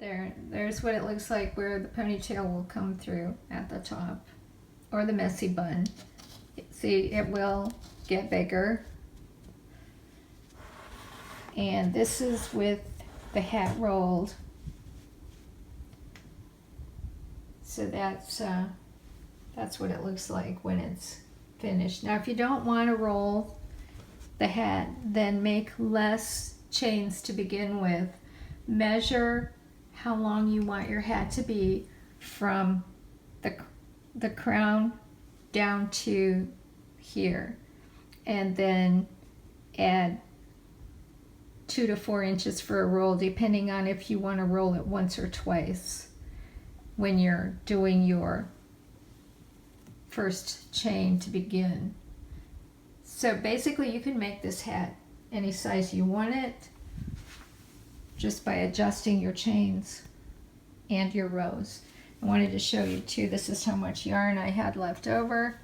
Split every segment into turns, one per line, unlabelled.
There's what it looks like where the ponytail will come through at the top, or the messy bun. See, it will get bigger. And this is with the hat rolled. So that's what it looks like when it's finished. Now if you don't want to roll the hat, then make less chains to begin with. Measure how long you want your hat to be from the crown down to here, and then add 2 to 4 inches for a roll, depending on if you want to roll it once or twice when you're doing your first chain to begin. So basically you can make this hat any size you want it just by adjusting your chains and your rows. I wanted to show you too, this is how much yarn I had left over.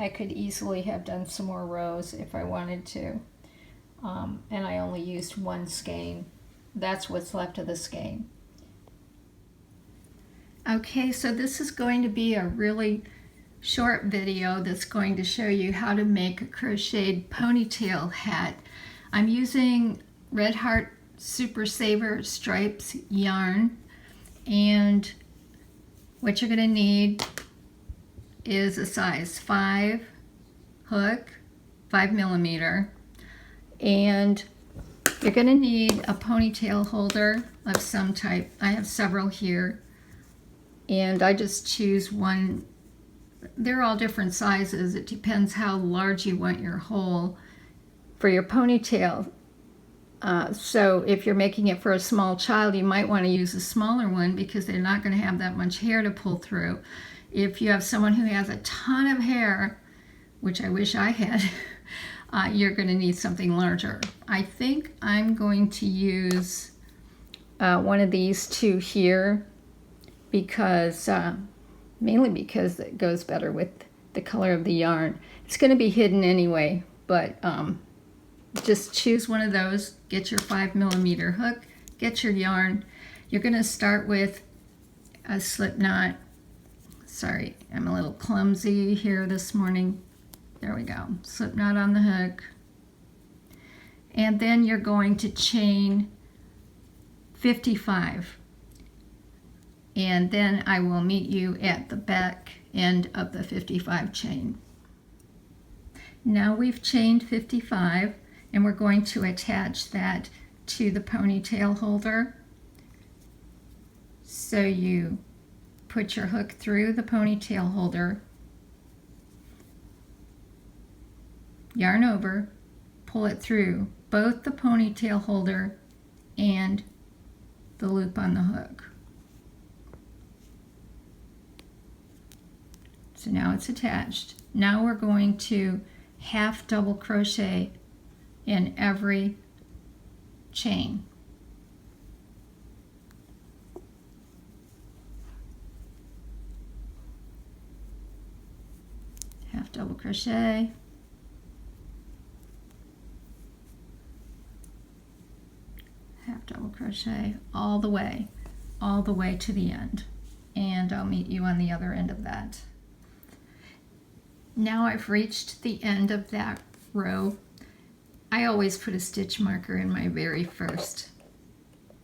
I could easily have done some more rows if I wanted to. And I only used 1 skein. That's what's left of the skein. Okay, so this is going to be a really short video that's going to show you how to make a crocheted ponytail hat. I'm using Red Heart Super Saver Stripes yarn, and what you're going to need is a size 5 hook, 5mm, and you're going to need a ponytail holder of some type. I have several here, and I just choose one. They're all different sizes. It depends how large you want your hole for your ponytail. So if you're making it for a small child, you might want to use a smaller one because they're not going to have that much hair to pull through. If you have someone who has a ton of hair, which I wish I had, you're going to need something larger. I think I'm going to use one of these two here because mainly because it goes better with the color of the yarn. It's going to be hidden anyway, but just choose one of those. Get your 5mm hook, get your yarn. You're going to start with a slip knot. Sorry, I'm a little clumsy here this morning. There we go. Slip knot on the hook. And then you're going to chain 55. And then I will meet you at the back end of the 55 chain. Now we've chained 55, and we're going to attach that to the ponytail holder. So you put your hook through the ponytail holder, yarn over, pull it through both the ponytail holder and the loop on the hook. So now it's attached. Now we're going to half double crochet in every chain. Half double crochet, half double crochet all the way to the end, and I'll meet you on the other end of that. Now I've reached the end of that row. I always put a stitch marker in my very first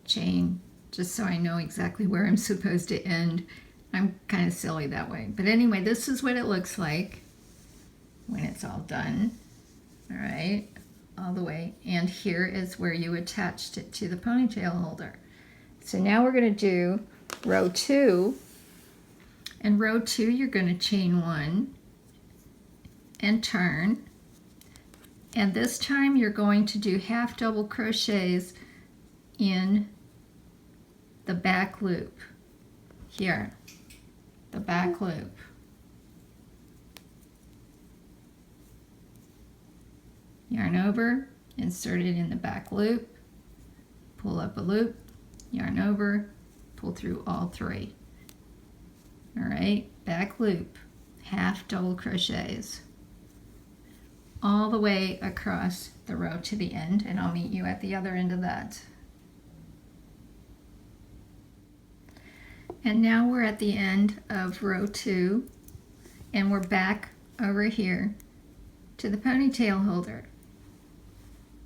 chain just so I know exactly where I'm supposed to end. I'm kind of silly that way, but anyway, this is what it looks like when it's all done. All right, all the way, and here is where you attached it to the ponytail holder. So now we're going to do row 2. In row 2 you're going to chain 1 and turn, and this time you're going to do half double crochets in the back loop here, the back loop. Yarn over, insert it in the back loop, pull up a loop, yarn over, pull through all 3. All right, back loop, half double crochets all the way across the row to the end, and I'll meet you at the other end of that. And now we're at the end of row 2, and we're back over here to the ponytail holder.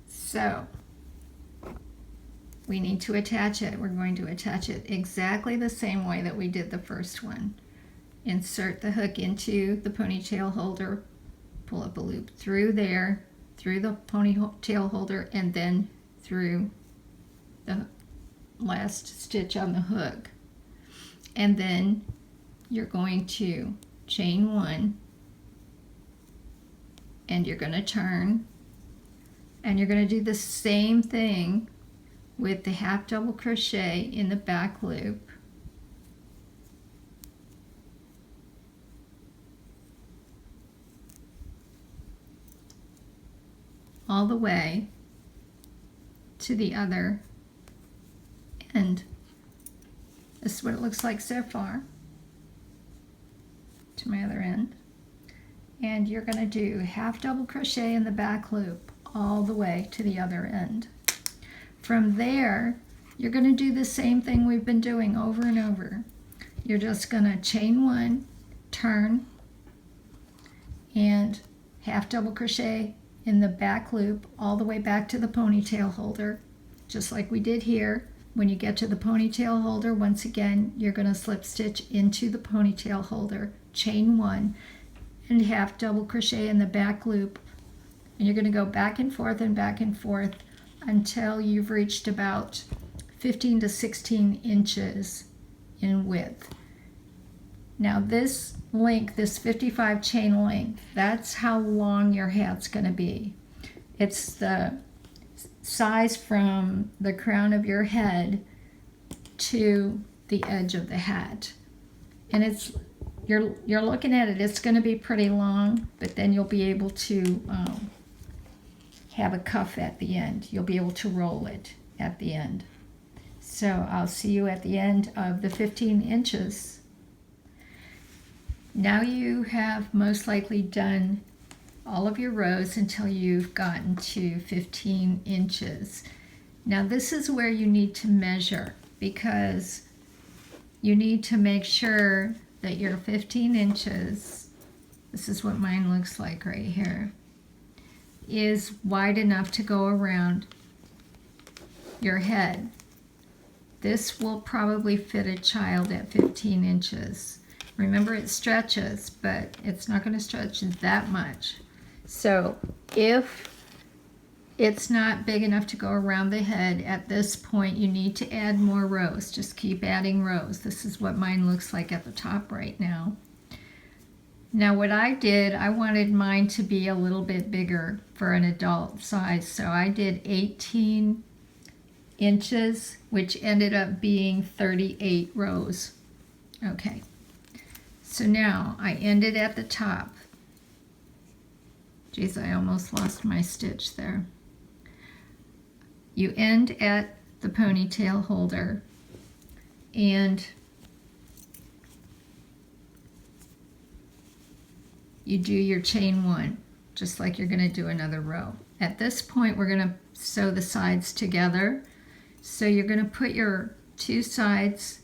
So we need to attach it. We're going to attach it exactly the same way that we did the first one. Insert the hook into the ponytail holder, pull up a loop through there, through the ponytail holder, and then through the last stitch on the hook. And then you're going to chain 1, and you're going to turn, and you're going to do the same thing with the half double crochet in the back loop. All the way to the other end. This is what it looks like so far. To my other end. And you're going to do half double crochet in the back loop all the way to the other end. From there, you're going to do the same thing we've been doing over and over. You're just going to chain 1, turn, and half double crochet in the back loop all the way back to the ponytail holder, just like we did here. When you get to the ponytail holder, once again, you're going to slip stitch into the ponytail holder, chain 1, and half double crochet in the back loop. And you're going to go back and forth until you've reached about 15 to 16 inches in width. Now this length, this 55 chain length, that's how long your hat's going to be. It's the size from the crown of your head to the edge of the hat. And it's you're looking at it, it's going to be pretty long, but then you'll be able to have a cuff at the end. You'll be able to roll it at the end. So I'll see you at the end of the 15 inches. Now you have most likely done all of your rows until you've gotten to 15 inches. Now this is where you need to measure, because you need to make sure that your 15 inches, this is what mine looks like right here, is wide enough to go around your head. This will probably fit a child at 15 inches. Remember, it stretches, but it's not going to stretch that much. So if it's not big enough to go around the head at this point, you need to add more rows. Just keep adding rows. This is what mine looks like at the top right now. Now what I did, I wanted mine to be a little bit bigger for an adult size, so I did 18 inches, which ended up being 38 rows. Okay, so now I ended at the top. Geez, I almost lost my stitch there. You end at the ponytail holder, and you do your chain 1, just like you're going to do another row. At this point, we're going to sew the sides together. So you're going to put your 2 sides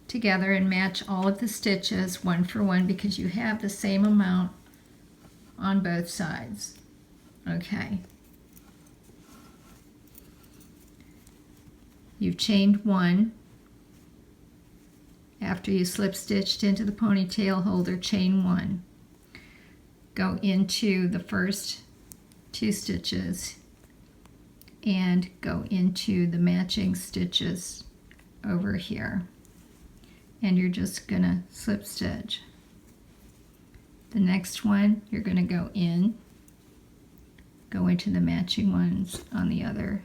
together and match all of the stitches one for one, because you have the same amount on both sides. Okay. You've chained 1. After you slip stitched into the ponytail holder, chain 1. Go into the first 2 stitches and go into the matching stitches over here. And you're just gonna slip stitch. The next one, you're gonna go into the matching ones on the other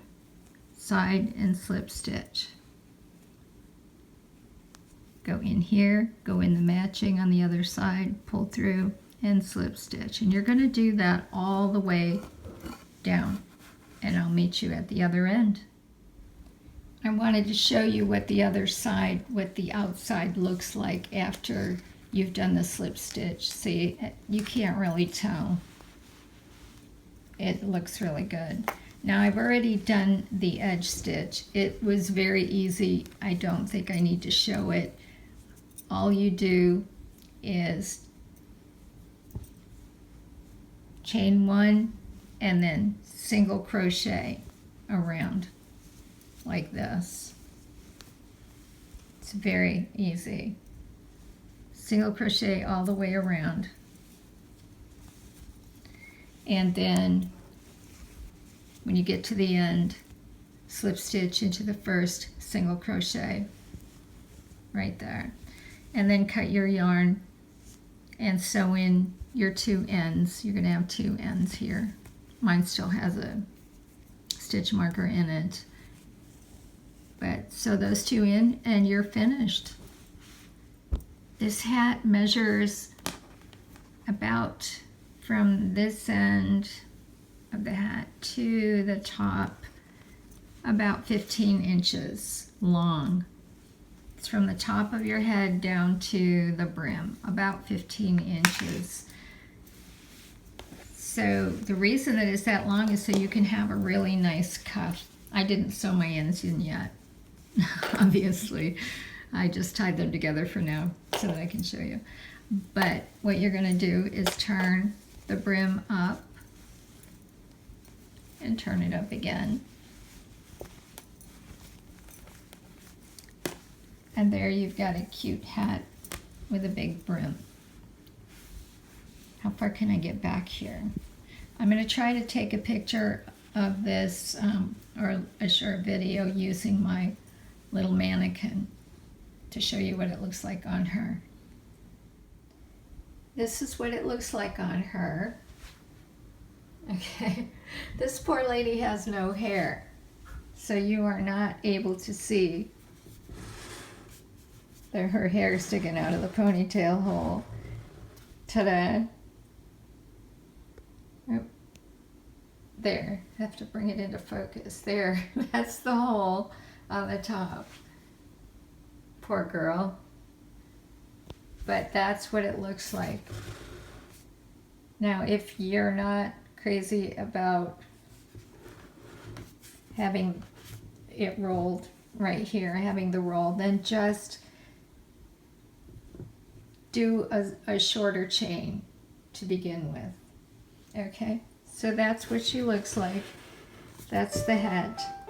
side and slip stitch. Go in here, go in the matching on the other side, pull through and slip stitch. And you're going to do that all the way down, and I'll meet you at the other end. I wanted to show you what the other side, what the outside looks like after you've done the slip stitch. See, you can't really tell. It looks really good. Now I've already done the edge stitch. It was very easy. I don't think I need to show it. All you do is chain 1 and then single crochet around like this. It's very easy. Single crochet all the way around. And then when you get to the end, slip stitch into the first single crochet right there. And then cut your yarn and sew in your 2 ends. You're going to have 2 ends here. Mine still has a stitch marker in it. But sew those 2 in and you're finished. This hat measures about from this end of the hat to the top about 15 inches long. It's from the top of your head down to the brim, about 15 inches. So the reason that it's that long is so you can have a really nice cuff. I didn't sew my ends in yet, obviously. I just tied them together for now so that I can show you. But what you're going to do is turn the brim up and turn it up again. And there you've got a cute hat with a big brim. How far can I get back here? I'm going to try to take a picture of this or a short video using my little mannequin to show you what it looks like on her. This is what it looks like on her. Okay, this poor lady has no hair, so you are not able to see her hair sticking out of the ponytail hole. Ta-da! Oh, there, I have to bring it into focus. There, that's the hole on the top. Poor girl. But that's what it looks like. Now, if you're not crazy about having it rolled right here, having the roll, then just do a shorter chain to begin with. Okay, so that's what she looks like. That's the hat.